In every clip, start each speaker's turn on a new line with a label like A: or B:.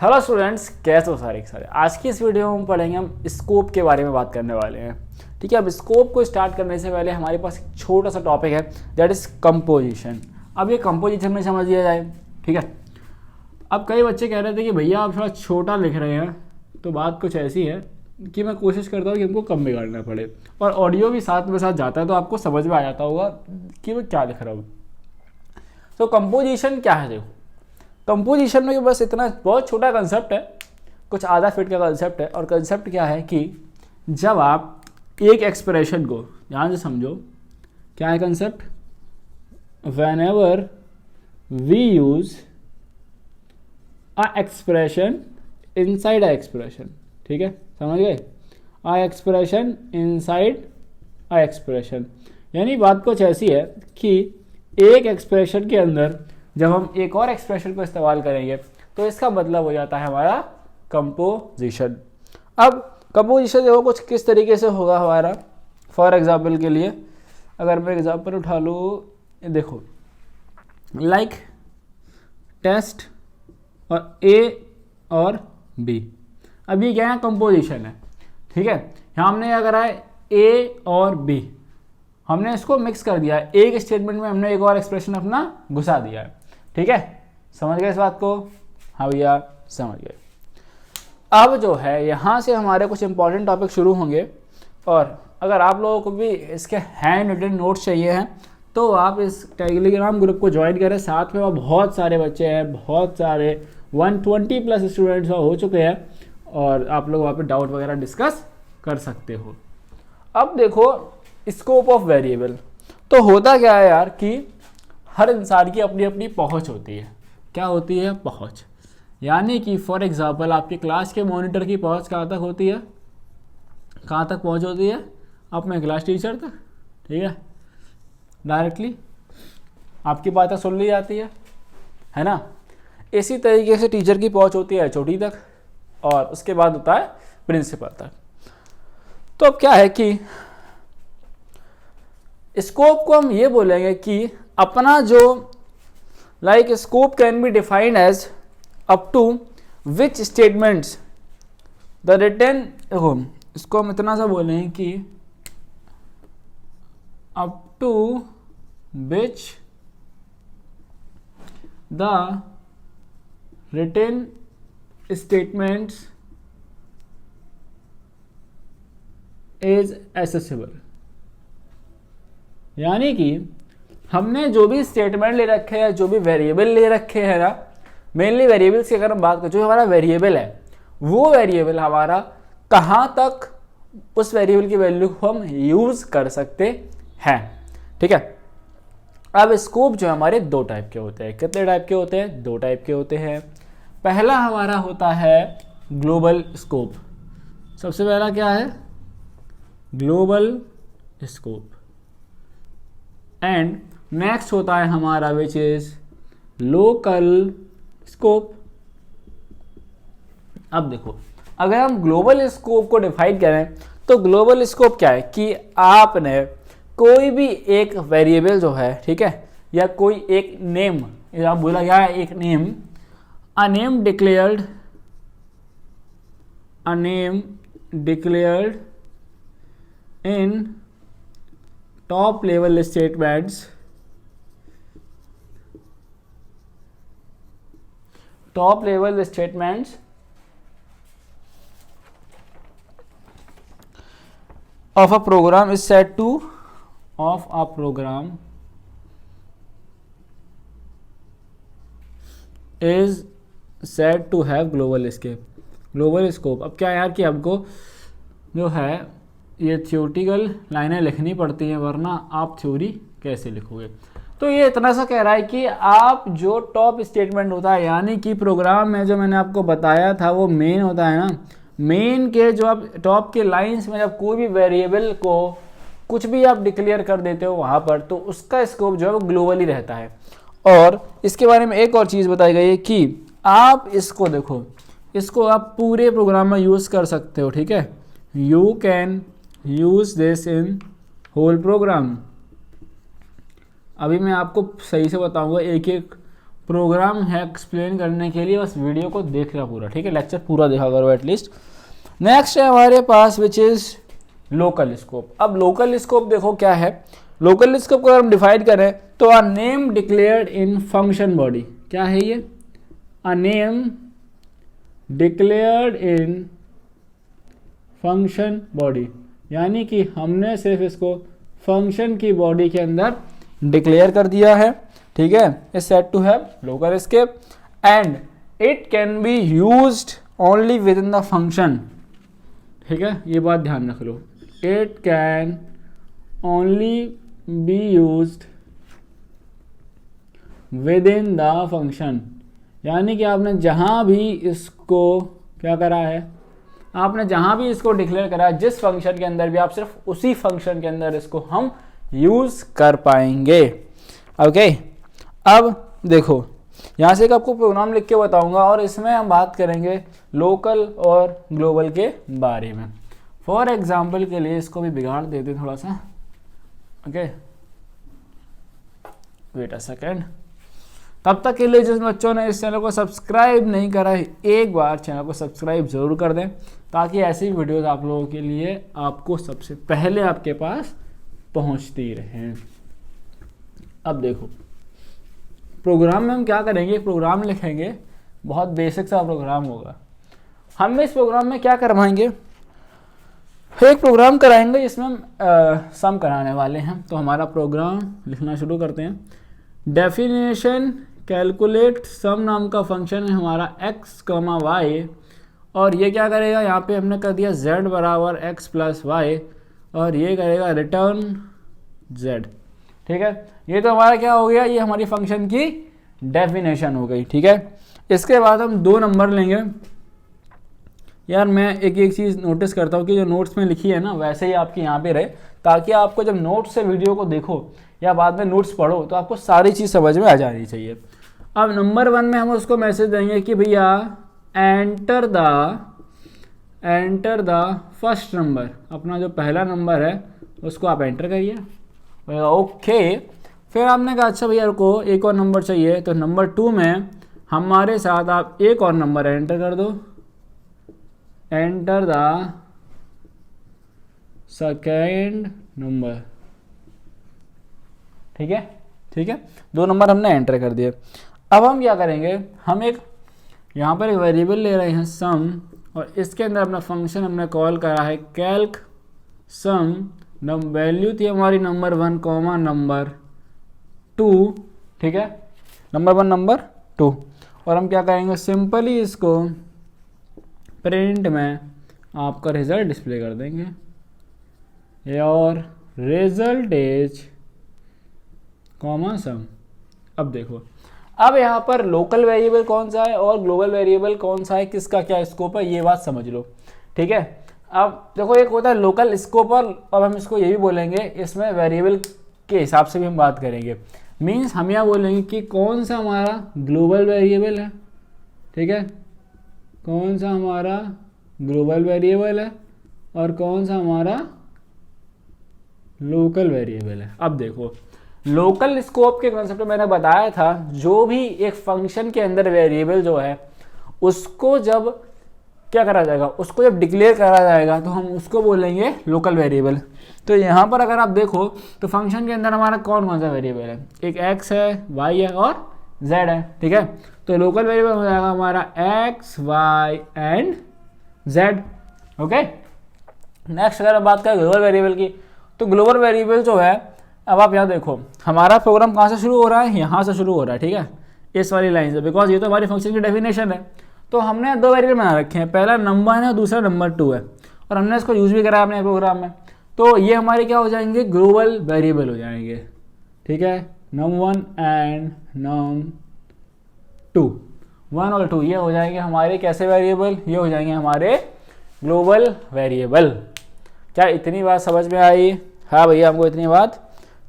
A: Hello students, कैसे हो सारे आज की इस वीडियो में हम पढ़ेंगे हम स्कोप के बारे में बात करने वाले हैं। ठीक है, अब स्कोप को स्टार्ट करने से पहले हमारे पास एक छोटा सा टॉपिक है, दैट इज कंपोजिशन। अब ये कंपोजिशन में समझ लिया जाए। ठीक है, अब कई बच्चे कह रहे थे कि भैया आप थोड़ा छोटा लिख रहे हैं, तो बात कुछ ऐसी है कि मैं कोशिश करता हूँ कि हमको कम बिगाड़ना पड़े और ऑडियो भी साथ में साथ जाता है, तो आपको समझ में आ जाता होगा कि मैं क्या लिख रहा हूँ। तो कंपोजिशन क्या है? देखो, कंपोजिशन में बस इतना बहुत छोटा कंसेप्ट है, कुछ आधा फीट का कंसेप्ट है। और कंसेप्ट क्या है कि जब आप एक एक्सप्रेशन को, ध्यान से समझो, क्या है concept? Whenever we use a expression inside a expression, ठीक है, समझ गए? A expression inside a expression, यानी बात कुछ ऐसी है कि एक एक्सप्रेशन के अंदर जब हम एक और एक्सप्रेशन को इस्तेमाल करेंगे तो इसका मतलब हो जाता है हमारा कंपोजिशन। अब कंपोजिशन देखो कुछ किस तरीके से होगा हमारा। फॉर एग्जाम्पल के लिए अगर मैं एग्जाम्पल उठा लूँ, देखो, लाइक टेस्ट और ए और बी। अब ये क्या है? कंपोजिशन है। ठीक है, यहाँ हमने क्या करा है? ए और बी हमने इसको मिक्स कर दिया है, एक स्टेटमेंट में हमने एक और एक्सप्रेशन अपना घुसा दिया है। ठीक है, समझ गए इस बात को? हाँ भैया, समझ गए। अब जो है यहाँ से हमारे कुछ इंपॉर्टेंट टॉपिक शुरू होंगे, और अगर आप लोगों को भी इसके हैंड रिटन नोट्स चाहिए हैं तो आप इस टेलीग्राम ग्रुप को ज्वाइन करें। साथ में बहुत सारे बच्चे हैं, बहुत सारे 120 प्लस स्टूडेंट्स हो चुके हैं, और आप लोग वहाँ पे डाउट वगैरह डिस्कस कर सकते हो। अब देखो, स्कोप ऑफ वेरिएबल, तो होता क्या है यार कि हर इंसान की अपनी अपनी पहुंच होती है। क्या होती है? पहुंच। यानी कि फॉर एग्जांपल आपकी क्लास के मॉनिटर की पहुंच कहाँ तक होती है? कहाँ तक पहुंच होती है? अपने क्लास टीचर तक। ठीक है, डायरेक्टली आपकी बातें सुन ली जाती है ना। इसी तरीके से टीचर की पहुंच होती है चोटी तक, और उसके बाद होता है प्रिंसिपल तक। तो अब क्या है कि स्कोप को हम ये बोलेंगे कि अपना जो like scope can be defined as up to which statements the written, देखो इसको हम इतना सा बोलेंगे कि up to which the written statements is accessible. यानी कि हमने जो भी स्टेटमेंट ले रखे हैं, जो भी वेरिएबल ले रखे हैं ना, मेनली वेरिएबल्स की अगर हम बात करें, जो हमारा वेरिएबल है वो वेरिएबल हमारा कहाँ तक उस वेरिएबल की वैल्यू को हम यूज कर सकते हैं। ठीक है, अब स्कोप जो हमारे दो टाइप के होते हैं। कितने टाइप के होते हैं? दो टाइप के होते हैं। पहला हमारा होता है ग्लोबल स्कोप। सबसे पहला क्या है? Global scope. एंड नेक्स्ट होता है हमारा विच इज लोकल स्कोप। अब देखो, अगर हम ग्लोबल स्कोप को डिफाइन करें तो ग्लोबल स्कोप क्या है कि आपने कोई भी एक वेरिएबल जो है, ठीक है, या कोई एक नेम, आप बोला गया है एक name, a name declared in top level statements of a program is said to have global scope। अब क्या है यार कि हमको जो है ये थियोरिटिकल लाइनें लिखनी पड़ती हैं, वरना आप थ्योरी कैसे लिखोगे। तो ये इतना सा कह रहा है कि आप जो टॉप स्टेटमेंट होता है, यानी कि प्रोग्राम में जो मैंने आपको बताया था वो मेन होता है ना, मेन के जो आप टॉप के लाइंस में जब कोई भी वेरिएबल को कुछ भी आप डिक्लेयर कर देते हो वहाँ पर, तो उसका स्कोप जो है वो ग्लोबली रहता है। और इसके बारे में एक और चीज़ बताई गई है कि आप इसको देखो, इसको आप पूरे प्रोग्राम में यूज़ कर सकते हो। ठीक है, you can use this in whole program. अभी मैं आपको सही से बताऊंगा एक एक प्रोग्राम है एक्सप्लेन करने के लिए बस वीडियो को देख रहा पूरा, ठीक है, लेक्चर पूरा देखा करो एटलीस्ट। नेक्स्ट है हमारे पास विच इज़ लोकल स्कोप। अब लोकल स्कोप देखो क्या है, लोकल स्कोप को अगर हम डिफाइन करें तो a name declared in function body, क्या है ये, a name declared in function body, यानी कि हमने सिर्फ इसको फंक्शन की बॉडी के अंदर डिक्लेयर कर दिया है, ठीक है, is said to have local scope and it can be used only within the function, ठीक है, ये बात ध्यान रख लो, it can only be used within the function, यानी कि आपने जहां भी इसको क्या करा है, आपने जहां भी इसको डिक्लेयर करा है, जिस फंक्शन के अंदर भी, आप सिर्फ उसी फंक्शन के अंदर इसको हम यूज कर पाएंगे। ओके, अब देखो यहाँ से एक आपको प्रोग्राम लिख के बताऊंगा और इसमें हम बात करेंगे लोकल और ग्लोबल के बारे में। फॉर एग्जाम्पल के लिए इसको भी बिगाड़ देते थोड़ा सा, ओके, वेट अ सेकेंड। तब तक के लिए जिस बच्चों ने इस चैनल को सब्सक्राइब नहीं करा है, एक बार चैनल को सब्सक्राइब जरूर कर दें ताकि ऐसी वीडियोस आप लोगों के लिए आपको सबसे पहले आपके पास पहुंचती रहें। अब देखो प्रोग्राम में हम क्या करेंगे, प्रोग्राम लिखेंगे, बहुत बेसिक सा प्रोग्राम होगा। हम इस प्रोग्राम में क्या करवाएंगे, एक प्रोग्राम कराएंगे जिसमें हम सम कराने वाले हैं। तो हमारा प्रोग्राम लिखना शुरू करते हैं। डेफिनेशन कैलकुलेट सम नाम का फंक्शन है हमारा x, y, और ये क्या करेगा, यहाँ पे हमने कर दिया z बराबर x प्लस वाई, और ये करेगा रिटर्न z, ठीक है। ये तो हमारा क्या हो गया, ये हमारी फंक्शन की डेफिनेशन हो गई, ठीक है। इसके बाद हम 2 नंबर लेंगे। यार मैं एक चीज़ नोटिस करता हूँ कि जो नोट्स में लिखी है ना वैसे ही आपके यहाँ पे रहे, ताकि आपको जब नोट्स से वीडियो को देखो या बाद में नोट्स पढ़ो तो आपको सारी चीज़ समझ में आ जानी चाहिए। अब नंबर 1 में हम उसको मैसेज देंगे कि भैया एंटर द फर्स्ट नंबर, अपना जो पहला नंबर है उसको आप एंटर करिए, ओके। फिर आपने कहा अच्छा भैया रुको, एक और नंबर चाहिए, तो नंबर 2 में हमारे साथ आप एक और नंबर एंटर कर दो, एंटर द सेकेंड नंबर, ठीक है, ठीक है। 2 नंबर हमने एंटर कर दिए। अब हम क्या करेंगे, हम एक यहाँ पर एक वेरिएबल ले रहे हैं सम, और इसके अंदर अपना फंक्शन हमने कॉल करा है कैल्क सम, वैल्यू थी हमारी नंबर 1 कॉमा नंबर 2, ठीक है, नंबर 1 नंबर 2, और हम क्या करेंगे सिंपली इसको प्रिंट में आपका रिजल्ट डिस्प्ले कर देंगे, और रिजल्ट इज कॉमा सम। अब देखो, अब यहाँ पर लोकल वेरिएबल कौन सा है और ग्लोबल वेरिएबल कौन सा है, किसका क्या स्कोप है, ये बात समझ लो, ठीक है। अब देखो एक होता है लोकल स्कोप, और अब हम इसको ये भी बोलेंगे, इसमें वेरिएबल के हिसाब से भी हम बात करेंगे। मीन्स हम यहाँ बोलेंगे कि कौन सा हमारा ग्लोबल वेरिएबल है, ठीक है, कौन सा हमारा ग्लोबल वेरिएबल है और कौन सा हमारा लोकल वेरिएबल है। अब देखो लोकल स्कोप के कॉन्सेप्ट में मैंने बताया था, जो भी एक फंक्शन के अंदर वेरिएबल जो है उसको जब क्या करा जाएगा, उसको जब डिक्लेयर करा जाएगा तो हम उसको बोलेंगे लोकल वेरिएबल। तो यहाँ पर अगर आप देखो तो फंक्शन के अंदर हमारा कौन कौन सा वेरिएबल है, एक x है, y है और z है, ठीक है। तो लोकल वेरिएबल हो जाएगा हमारा x, y and z, okay. Next अगर हम बात करें ग्लोबल वेरिएबल की, तो ग्लोबल वेरिएबल जो है, अब आप यहाँ देखो हमारा प्रोग्राम कहाँ से शुरू हो रहा है, यहाँ से शुरू हो रहा है, ठीक है, इस वाली लाइन से, बिकॉज ये तो हमारी फंक्शन की डेफिनेशन है। तो हमने 2 वेरिएबल बना रखे हैं, पहला नंबर 1 है और दूसरा नंबर 2 है, और हमने इसको यूज़ भी करा है अपने प्रोग्राम में। तो ये हमारे क्या हो जाएंगे, ग्लोबल वेरिएबल हो जाएंगे, ठीक है, num1 एंड num2, 1 और 2 ये हो जाएंगे हमारे कैसे वेरिएबल, ये हो जाएंगे हमारे ग्लोबल वेरिएबल। क्या इतनी बात समझ में आई? हाँ भैया हमको इतनी बात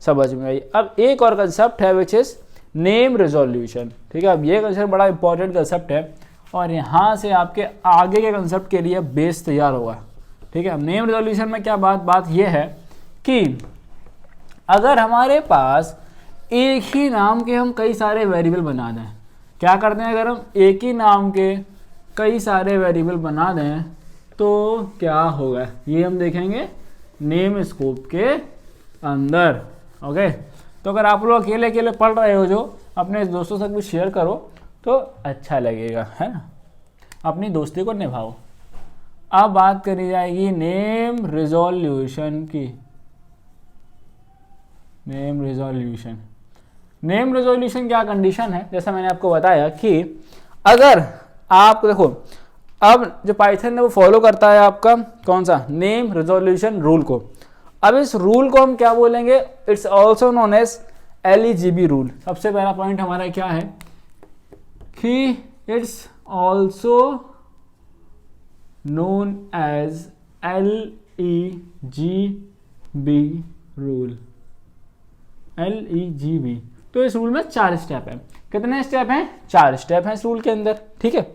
A: समझ में आई। अब एक और कंसेप्ट है विच इज़ नेम रिजोल्यूशन, ठीक है। अब ये कंसेप्ट बड़ा इंपॉर्टेंट कंसेप्ट है और यहाँ से आपके आगे के कंसेप्ट के लिए बेस तैयार होगा, ठीक है। नेम रिजोल्यूशन में क्या बात ये है कि अगर हमारे पास एक ही नाम के हम कई सारे वेरिएबल बना दें, क्या करते हैं, अगर हम एक ही नाम के कई सारे वेरिएबल बना दें तो क्या होगा, ये हम देखेंगे नेम स्कोप के अंदर। ओके, तो अगर आप लोग अकेले अकेले पढ़ रहे हो जो, अपने दोस्तों से भी शेयर करो तो अच्छा लगेगा, है ना, अपनी दोस्ती को निभाओ। अब बात करी जाएगी नेम रिजोल्यूशन की। नेम रिजोल्यूशन क्या कंडीशन है, जैसा मैंने आपको बताया कि अगर आप देखो, अब जो पाइथन है वो फॉलो करता है आपका कौन सा, नेम रिजोल्यूशन रूल को। अब इस रूल को हम क्या बोलेंगे, it's also known as LEGB rule. सबसे पहला पॉइंट हमारा क्या है कि it's also known as LEGB rule. LEGB, तो इस रूल में 4 स्टेप है। कितने स्टेप हैं, 4 स्टेप हैं इस रूल के अंदर, ठीक है।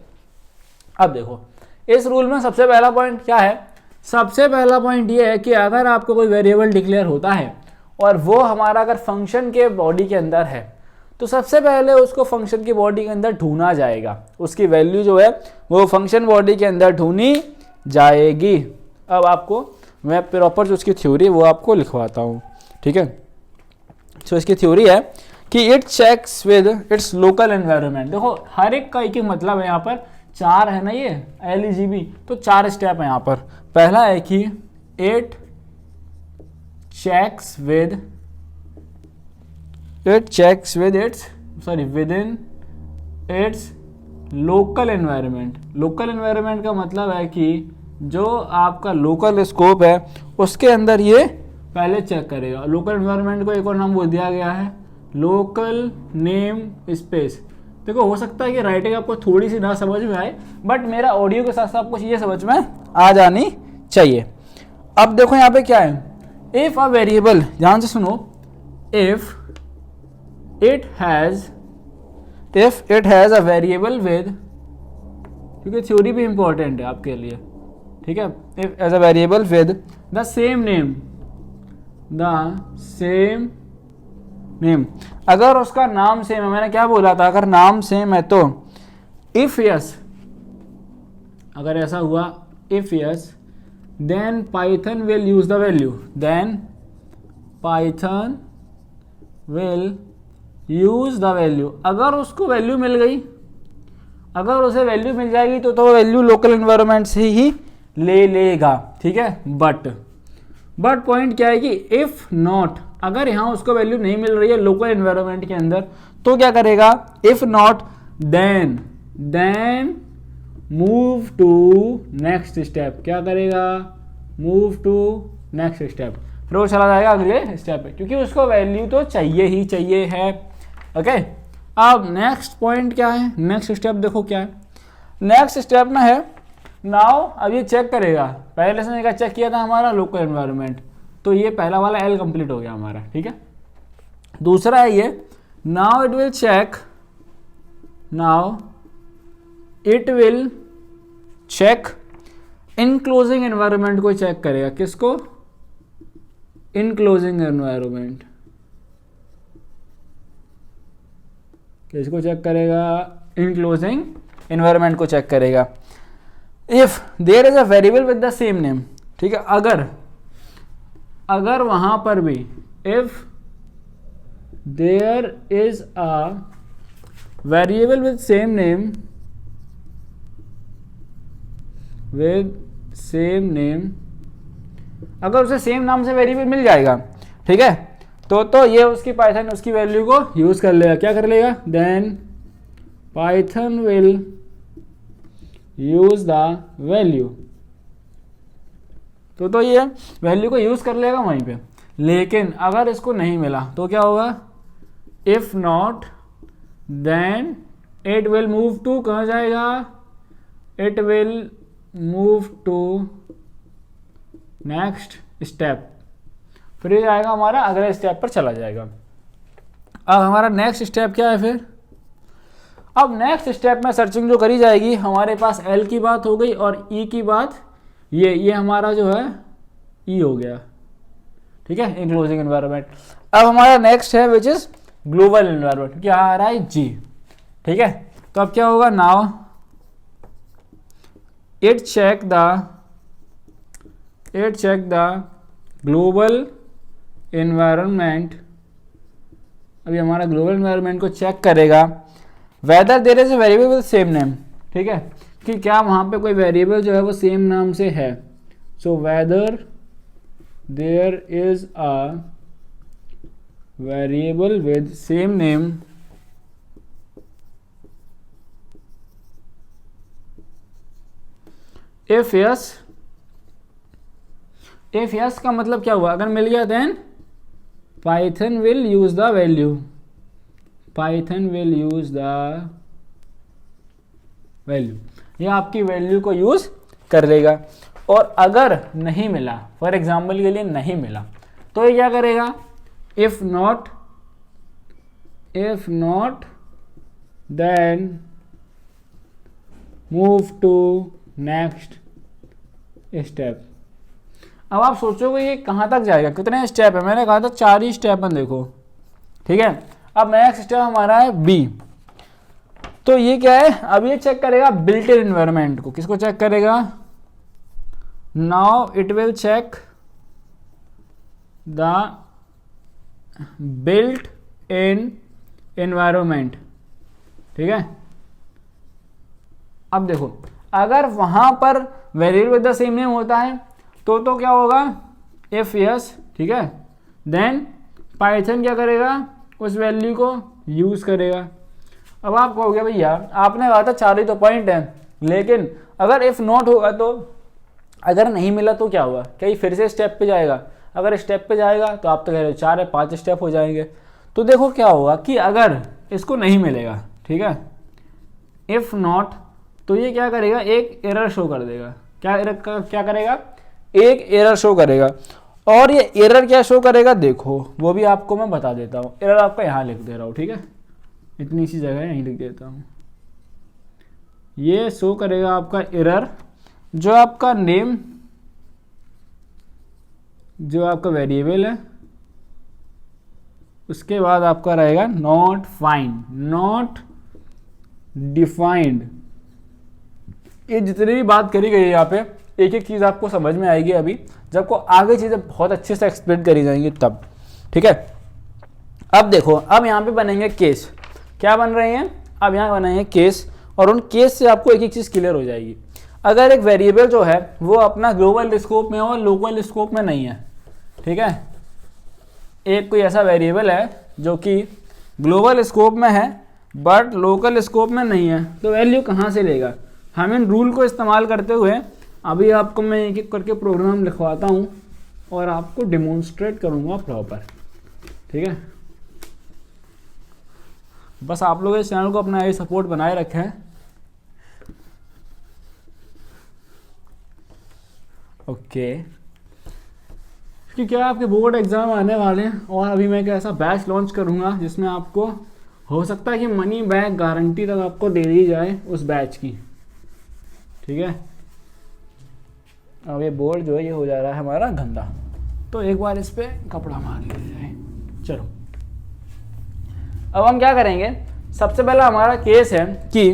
A: अब देखो इस रूल में सबसे पहला पॉइंट क्या है, सबसे पहला पॉइंट ये है कि अगर आपको कोई वेरिएबल डिक्लेयर होता है और वो हमारा अगर फंक्शन के बॉडी के अंदर है तो सबसे पहले उसको फंक्शन की बॉडी के अंदर ढूंढा जाएगा, उसकी वैल्यू जो है वो फंक्शन बॉडी के अंदर ढूंढी जाएगी। अब आपको मैं प्रॉपर जो उसकी थ्योरी है वो आपको लिखवाता हूँ, ठीक है। तो इसकी थ्योरी है कि it checks with its local environment. देखो हर एक का एक मतलब है, यहाँ पर 4 है ना ये LEGB, तो 4 स्टेप है यहाँ पर। पहला है कि it checks with with in its local environment. Local environment का मतलब है कि जो आपका लोकल स्कोप है उसके अंदर ये पहले चेक करेगा। लोकल एनवायरनमेंट को एक और नाम बोल दिया गया है लोकल नेम स्पेस। देखो हो सकता है कि राइटिंग आपको थोड़ी सी ना समझ में आए, बट मेरा ऑडियो के साथ साथ आपको चीज़ें समझ में आ जानी चाहिए। अब देखो यहाँ पे क्या है, इफ अ वेरिएबल, ध्यान से सुनो, if it has a variable with, क्योंकि थ्योरी भी इंपॉर्टेंट है आपके लिए, ठीक है। If as a variable with the same name, अगर उसका नाम सेम है, मैंने क्या बोला था, अगर नाम सेम है तो इफ यस, अगर ऐसा हुआ if yes, then Python will use the value, अगर उसको वैल्यू मिल गई, अगर उसे वैल्यू मिल जाएगी तो वैल्यू लोकल एनवायरनमेंट से ही ले लेगा, ठीक है। बट पॉइंट क्या है कि इफ नॉट, अगर यहाँ उसको वैल्यू नहीं मिल रही है लोकल एनवायरनमेंट के अंदर, तो क्या करेगा, if not then move to next step. क्या करेगा, मूव टू नेक्स्ट स्टेप, फिर वो चला जाएगा अगले स्टेप पे, क्योंकि उसको वैल्यू तो चाहिए ही चाहिए है। ओके, अब नेक्स्ट पॉइंट क्या है, नेक्स्ट स्टेप देखो क्या है। नेक्स्ट स्टेप में है नाउ, अब ये चेक करेगा, पहले लेसन का चेक किया था हमारा लोकल एनवायरनमेंट, तो ये पहला वाला L कंप्लीट हो गया हमारा, ठीक है। दूसरा है ये, now it will check enclosing environment को चेक करेगा। किसको, इनक्लोजिंग एनवायरनमेंट, किसको चेक करेगा, इनक्लोजिंग एनवायरनमेंट को चेक करेगा। If there is a variable with the same name, ठीक है, अगर वहां पर भी if there is a variable with same name, अगर उसे सेम नाम से वेरिएबल मिल जाएगा, ठीक है, तो ये उसकी पाइथन उसकी वैल्यू को यूज कर लेगा। क्या कर लेगा, then Python will use the value, तो ये वैल्यू को यूज कर लेगा वहीं पे। लेकिन अगर इसको नहीं मिला तो क्या होगा, if not then it will move to, कहाँ जाएगा, it will move to next step, फिर ये जाएगा हमारा अगले स्टेप पर चला जाएगा। अब हमारा नेक्स्ट स्टेप क्या है फिर, अब नेक्स्ट स्टेप में सर्चिंग जो करी जाएगी, हमारे पास L की बात हो गई और E की बात, ये हमारा जो है E हो गया, ठीक है, इनक्लोजिंग एनवायरनमेंट। अब हमारा नेक्स्ट है विच इज ग्लोबल एनवायरनमेंट, क्या आ रहा है G, ठीक है। तो अब क्या होगा, now it check the global environment, अभी हमारा ग्लोबल एनवायरनमेंट को चेक करेगा, whether there is a variable with same name, ठीक है, कि क्या वहाँ पे कोई वेरिएबल जो है वो सेम नाम से है। So whether there is a variable with same name if yes का मतलब क्या हुआ, अगर मिल गया then Python will use the value, ये आपकी वैल्यू को यूज कर लेगा। और अगर नहीं मिला, फॉर एग्जाम्पल के लिए नहीं मिला, तो ये क्या करेगा, if not then move to next step. अब आप सोचोगे ये कहाँ तक जाएगा, कितने स्टेप है, मैंने कहा था 4 ही स्टेप हैं, देखो, ठीक है। अब नेक्स्ट स्टेप हमारा है बी, तो ये क्या है, अब ये चेक करेगा बिल्ट इन एनवायरनमेंट को, किसको चेक करेगा, now it will check the built in environment, ठीक है। अब देखो अगर वहां पर variable with the same name होता है तो क्या होगा, इफ यस, ठीक है, देन पाइथन क्या करेगा, उस वैल्यू को यूज करेगा। अब आप कहोगे भैया आपने कहा था 4 ही तो पॉइंट है, लेकिन अगर इफ नॉट होगा तो अगर नहीं मिला तो क्या हुआ, क्या ये फिर से स्टेप पे जाएगा, अगर स्टेप पे जाएगा तो आप तो कह रहे हो 4 है 5 स्टेप हो जाएंगे। तो देखो क्या होगा कि अगर इसको नहीं मिलेगा, ठीक है, इफ नॉट, तो ये क्या करेगा, एक एरर शो कर देगा, क्या करेगा, एक एरर शो करेगा। और ये एरर क्या शो करेगा, देखो वो भी आपको मैं बता देता हूँ, एरर आपका यहाँ लिख दे रहा हूँ, ठीक है, इतनी सी जगह यहीं लिख देता हूँ। ये शो करेगा आपका एरर, जो आपका नेम, जो आपका वेरिएबल है, उसके बाद आपका रहेगा नॉट फाइंड, नॉट डिफाइंड। ये जितनी भी बात करी गई है यहाँ पे, एक एक चीज़ आपको समझ में आएगी अभी, जब को आगे चीज़ें बहुत अच्छे से एक्सप्लेन करी जाएंगी तब, ठीक है। अब देखो, अब यहाँ पे बनेंगे केस, क्या बन रहे हैं, अब यहाँ बनेंगे केस, और उन केस से आपको एक एक चीज़ क्लियर हो जाएगी। अगर एक वेरिएबल जो है वो अपना ग्लोबल स्कोप में और लोकल स्कोप में नहीं है, ठीक है, एक कोई ऐसा वेरिएबल है जो कि ग्लोबल स्कोप में है बट लोकल स्कोप में नहीं है, तो वैल्यू कहाँ से लेगा। हम इन रूल को इस्तेमाल करते हुए अभी आपको मैं एक एक करके प्रोग्राम लिखवाता हूँ और आपको डिमॉन्स्ट्रेट करूँगा प्रॉपर, ठीक है। बस आप लोग इस चैनल को अपना ये सपोर्ट बनाए रखें। ओके, कि क्या आपके बोर्ड एग्ज़ाम आने वाले हैं और अभी मैं एक ऐसा बैच लॉन्च करूँगा जिसमें आपको हो सकता है कि मनी बैक गारंटी तक आपको दे दी जाए उस बैच की, ठीक है। अब ये बोर्ड जो है ये हो जा रहा है हमारा गंदा, तो एक बार इस पर कपड़ा मार लिया जाए। चलो अब हम क्या करेंगे, सबसे पहला हमारा केस है कि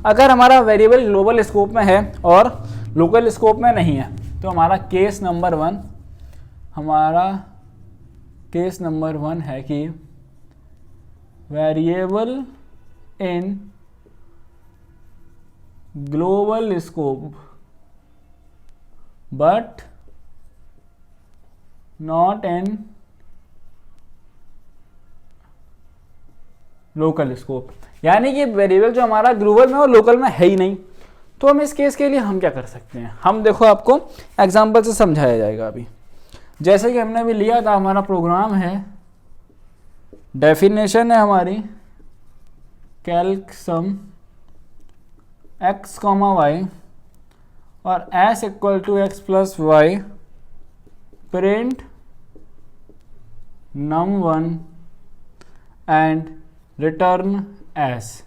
A: अगर हमारा वेरिएबल ग्लोबल स्कोप में है और लोकल स्कोप में नहीं है, तो हमारा केस नंबर 1 है कि variable in global scope but not in local scope, यानी कि वेरिएबल जो हमारा ग्लोबल में और लोकल में है ही नहीं। तो हम इस केस के लिए हम क्या कर सकते हैं, हम देखो आपको एग्जांपल से समझाया जाएगा। अभी जैसे कि हमने अभी लिया था, हमारा प्रोग्राम है, डेफिनेशन है हमारी कैल्क सम x, y और s equal to x plus y print num1 and return s।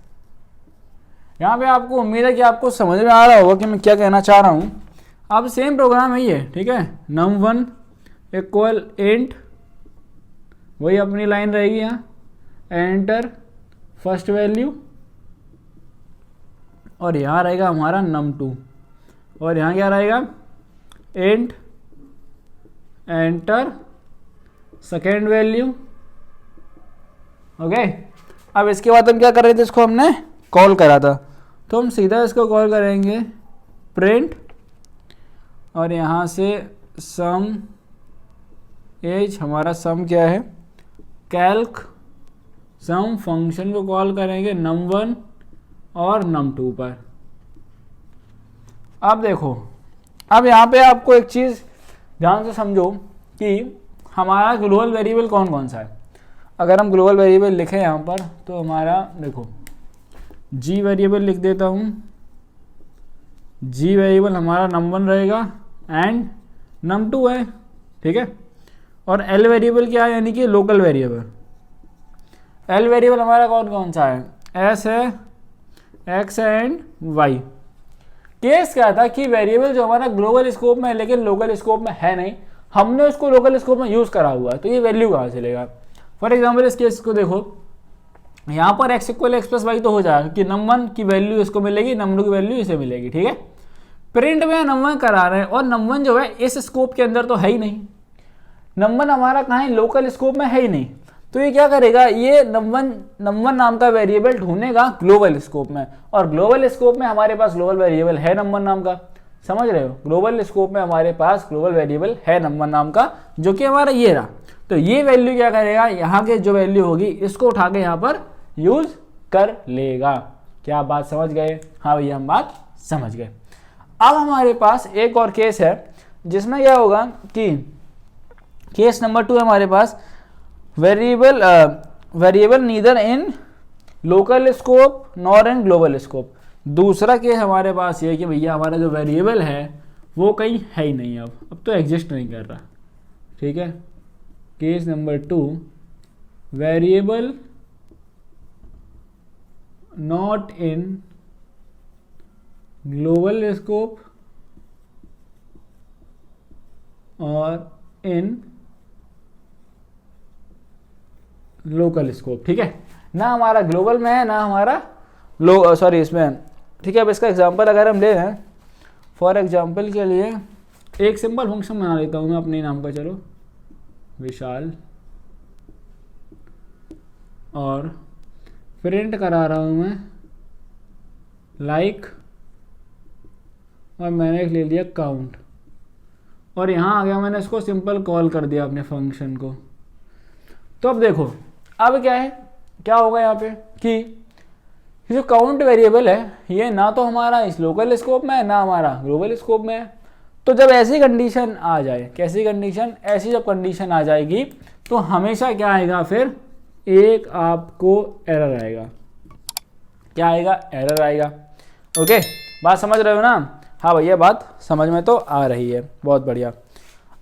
A: यहाँ पे आपको उम्मीद है कि आपको समझ में आ रहा होगा कि मैं क्या कहना चाह रहा हूँ। अब सेम प्रोग्राम है ये, ठीक है, num1 इक्वल इंट, वही अपनी लाइन रहेगी यहाँ, एंटर फर्स्ट वैल्यू और यहाँ रहेगा हमारा num2 और यहाँ क्या रहेगा int enter second value. Okay, अब इसके बाद हम क्या कर रहे थे, इसको हमने कॉल करा था, तो हम सीधा इसको कॉल करेंगे प्रिंट और यहाँ से सम एज, हमारा सम क्या है कैल्क सम फंक्शन को कॉल करेंगे num1 और num2 पर। अब देखो, अब यहाँ पे आपको एक चीज़ ध्यान से समझो कि हमारा ग्लोबल वेरिएबल कौन कौन सा है। अगर हम ग्लोबल वेरिएबल लिखें यहाँ पर तो हमारा देखो जी वेरिएबल लिख देता हूँ, जी वेरिएबल हमारा num1 रहेगा एंड num2 है, ठीक है। और एल वेरिएबल क्या है, यानी कि लोकल वेरिएबल। एल वेरिएबल हमारा कौन कौन सा है, एस है, एक्स है एंड वाई। केस क्या था कि वेरिएबल जो हमारा ग्लोबल स्कोप में है लेकिन लोकल स्कोप में है नहीं, हमने उसको लोकल स्कोप में यूज़ करा हुआ है, तो ये वैल्यू कहाँ से लेगा। फॉर एग्जाम्पल इस केस को देखो, यहाँ पर x equal x plus y तो हो जाएगा कि num1 की वैल्यू इसको मिलेगी, num2 की वैल्यू इसे मिलेगी, ठीक है। प्रिंट में num1 करा रहे हैं और num1 जो है इस स्कोप के अंदर तो है ही नहीं, num1 हमारा कहाँ है, लोकल स्कोप में है ही नहीं। तो ये क्या करेगा, ये num1 नाम का वेरिएबल ढूंढेगा ग्लोबल स्कोप में, और ग्लोबल स्कोप में हमारे पास ग्लोबल वेरिएबल है num1 नाम का, समझ रहे हो। ग्लोबल स्कोप में हमारे पास ग्लोबल वेरिएबल है num1 नाम का, जो कि हमारा ये रहा। तो ये वैल्यू क्या करेगा, यहाँ के जो वैल्यू होगी इसको उठा के यहाँ पर यूज कर लेगा। क्या आप बात समझ गए, हाँ भैया हम बात समझ गए। अब हमारे पास एक और केस है जिसमें क्या होगा कि केस नंबर 2 है हमारे पास, variable neither in local scope nor in global scope. दूसरा केस हमारे पास ये है कि भैया हमारा जो वेरिएबल है वो कहीं है ही नहीं, अब तो एग्जिस्ट नहीं कर रहा, ठीक है। Case number 2, variable not in global scope और इन लोकल स्कोप, ठीक है। ना हमारा ग्लोबल में है ना हमारा इसमें, ठीक है। अब इसका एग्जांपल अगर हम ले रहे हैं, फॉर एग्जांपल के लिए एक सिंपल फंक्शन बना लेता हूँ मैं अपने नाम का, चलो विशाल, और प्रिंट करा रहा हूँ मैं लाइक, और मैंने ले लिया काउंट, और यहाँ आ गया मैंने इसको सिंपल कॉल कर दिया अपने फंक्शन को। तो अब देखो, अब क्या है, क्या होगा यहाँ पे कि जो काउंट वेरिएबल है ये ना तो हमारा इस लोकल स्कोप में है ना हमारा ग्लोबल स्कोप में है। तो जब ऐसी कंडीशन आ जाए, कैसी कंडीशन, ऐसी जब कंडीशन आ जाएगी तो हमेशा क्या आएगा, फिर एक आपको एरर आएगा। क्या आएगा, एरर आएगा। ओके, बात समझ रहे हो ना, हाँ भैया बात समझ में तो आ रही है, बहुत बढ़िया।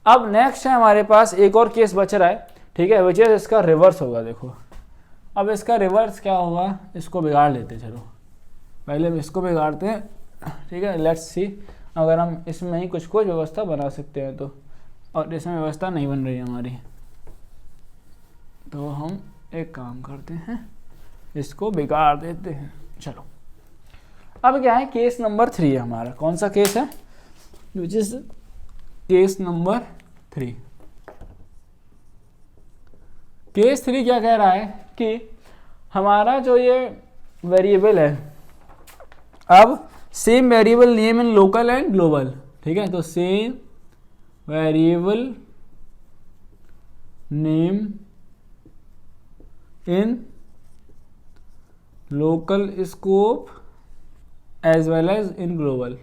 A: अब नेक्स्ट है हमारे पास एक और केस बच रहा है, ठीक है, विच इज इसका रिवर्स होगा। देखो अब इसका रिवर्स क्या होगा, इसको बिगाड़ लेते, चलो पहले इसको बिगाड़ते हैं, ठीक है। लेट्स सी अगर हम इसमें ही कुछ व्यवस्था बना सकते हैं तो, और इसमें व्यवस्था नहीं बन रही हमारी, तो हम एक काम करते हैं, इसको बिगाड़ देते हैं। चलो अब क्या है, केस नंबर 3 है हमारा। कौन सा केस है, which is case number 3। Case 3 क्या कह रहा है कि हमारा जो ये वेरिएबल है, अब same variable name in local and global, ठीक है। तो same variable name in local scope as well as in global.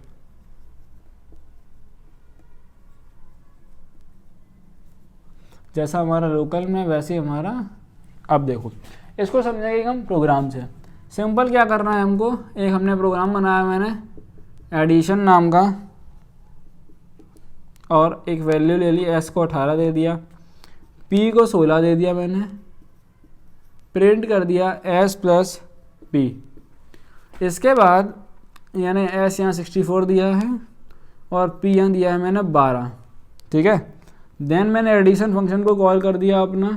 A: जैसा हमारा लोकल में वैसे हमारा, अब देखो इसको समझेंगे हम प्रोग्राम से। सिंपल क्या करना है हमको, एक हमने प्रोग्राम बनाया मैंने एडिशन नाम का, और एक वैल्यू ले ली, एस को 18 दे दिया, पी को 16 दे दिया मैंने, प्रिंट कर दिया एस प्लस पी। इसके बाद यानी एस यहाँ 64 दिया है और पी यहाँ दिया है मैंने 12, ठीक है। देन मैंने एडिशन फंक्शन को कॉल कर दिया अपना,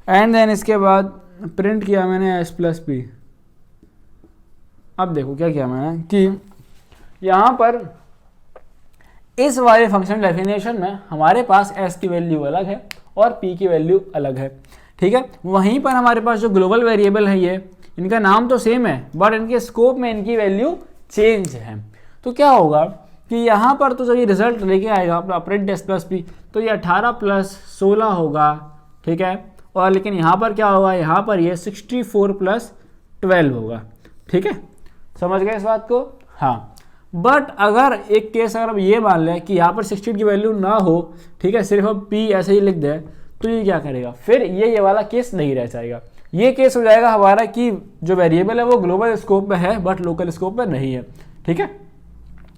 A: एंड देन इसके बाद प्रिंट किया मैंने एस प्लस पी। अब देखो क्या किया मैंने कि यहाँ पर इस वाले फंक्शन डेफिनेशन में हमारे पास s की वैल्यू अलग है और p की वैल्यू अलग है, ठीक है। वहीं पर हमारे पास जो ग्लोबल वेरिएबल है ये, इनका नाम तो सेम है बट इनके स्कोप में इनकी वैल्यू चेंज है। तो क्या होगा कि यहाँ पर तो जब ये रिजल्ट लेके आएगा अपना अप्रेंट s प्लस पी, तो ये 18 प्लस 16 होगा, ठीक है। और लेकिन यहाँ पर क्या होगा, यहाँ पर ये 64 प्लस 12 होगा, ठीक है। समझ गए इस बात को? हाँ। बट अगर एक केस अगर हम ये मान लें कि यहाँ पर 16 की वैल्यू ना हो, ठीक है, सिर्फ हम p ऐसे ही लिख दें, तो ये क्या करेगा, फिर ये वाला केस नहीं रह जाएगा। ये केस हो जाएगा हमारा कि जो वेरिएबल है वो ग्लोबल स्कोप में है बट लोकल स्कोप में नहीं है, ठीक है,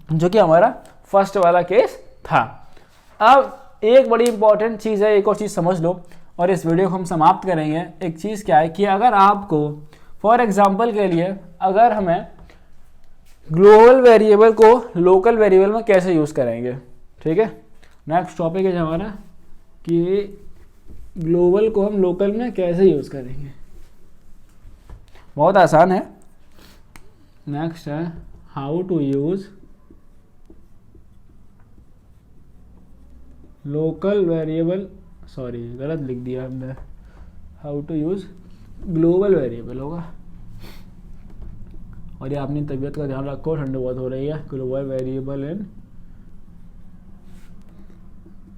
A: जो कि हमारा फर्स्ट वाला केस था। अब एक बड़ी इंपॉर्टेंट चीज़ है, एक और चीज़ समझ लो और इस वीडियो को हम समाप्त करेंगे। एक चीज़ क्या है कि अगर आपको फॉर एग्जांपल के लिए अगर हमें ग्लोबल वेरिएबल को लोकल वेरिएबल में कैसे यूज़ करेंगे, ठीक है। नेक्स्ट टॉपिक है हमारा कि ग्लोबल को हम लोकल में कैसे यूज़ करेंगे। बहुत आसान है। नेक्स्ट है how to use local variable, sorry गलत लिख दिया हमने, how to use global variable होगा। और ये अपनी तबीयत का ध्यान रखो, ठंड बहुत हो रही है। Global variable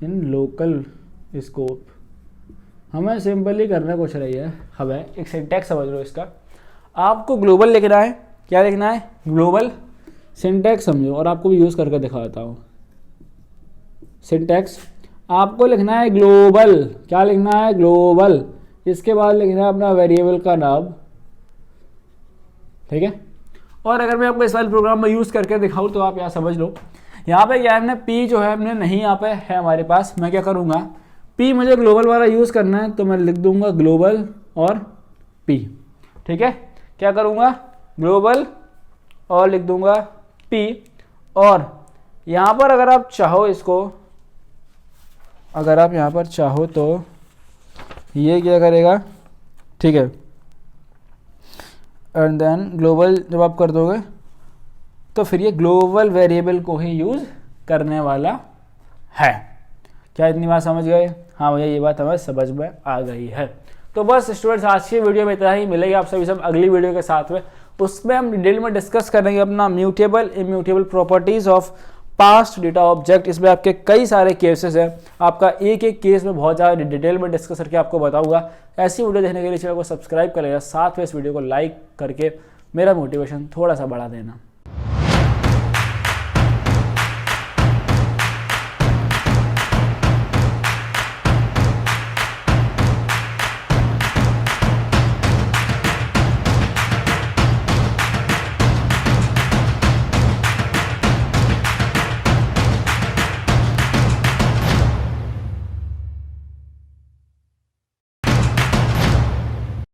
A: in local scope, हमें सिंपली करना कुछ रही है, हमें एक सिंटैक्स समझ लो इसका। आपको ग्लोबल लिखना है, क्या लिखना है, ग्लोबल। सिंटैक्स समझो और आपको भी यूज़ करके दिखाता हूँ। सिंटैक्स आपको लिखना है ग्लोबल, क्या लिखना है, ग्लोबल। इसके बाद लिखना है अपना वेरिएबल का नाम, ठीक है। और अगर मैं आपको इस वाले प्रोग्राम में यूज़ करके दिखाऊँ तो आप यहाँ समझ लो। यहाँ पे क्या है, हमने पी जो है हमने नहीं यहाँ पे है हमारे पास। मैं क्या करूँगा, पी मुझे ग्लोबल वाला यूज़ करना है तो मैं लिख दूंगा ग्लोबल और पी, ठीक है। क्या करूँगा, ग्लोबल और लिख दूंगा पी। और यहाँ पर अगर आप चाहो इसको, अगर आप यहाँ पर चाहो तो ये क्या करेगा, ठीक है। एंड देन ग्लोबल जब आप कर दोगे तो फिर ये ग्लोबल वेरिएबल को ही यूज़ करने वाला है। क्या इतनी बात समझ गए? हाँ भैया, ये बात हमें समझ में आ गई है। तो बस स्टूडेंट्स, आज की वीडियो में इतना ही। मिलेगी आप सभी सब अगली वीडियो के साथ में। उसमें हम डिटेल में डिस्कस करेंगे अपना mutable immutable properties of past data object. इसमें आपके कई सारे केसेस हैं, आपका एक एक केस में बहुत ज़्यादा डिटेल में डिस्कस करके आपको बताऊंगा। ऐसी वीडियो देखने के लिए चैनल को सब्सक्राइब कर लेना, साथ में इस वीडियो को लाइक करके मेरा मोटिवेशन थोड़ा सा बढ़ा देना।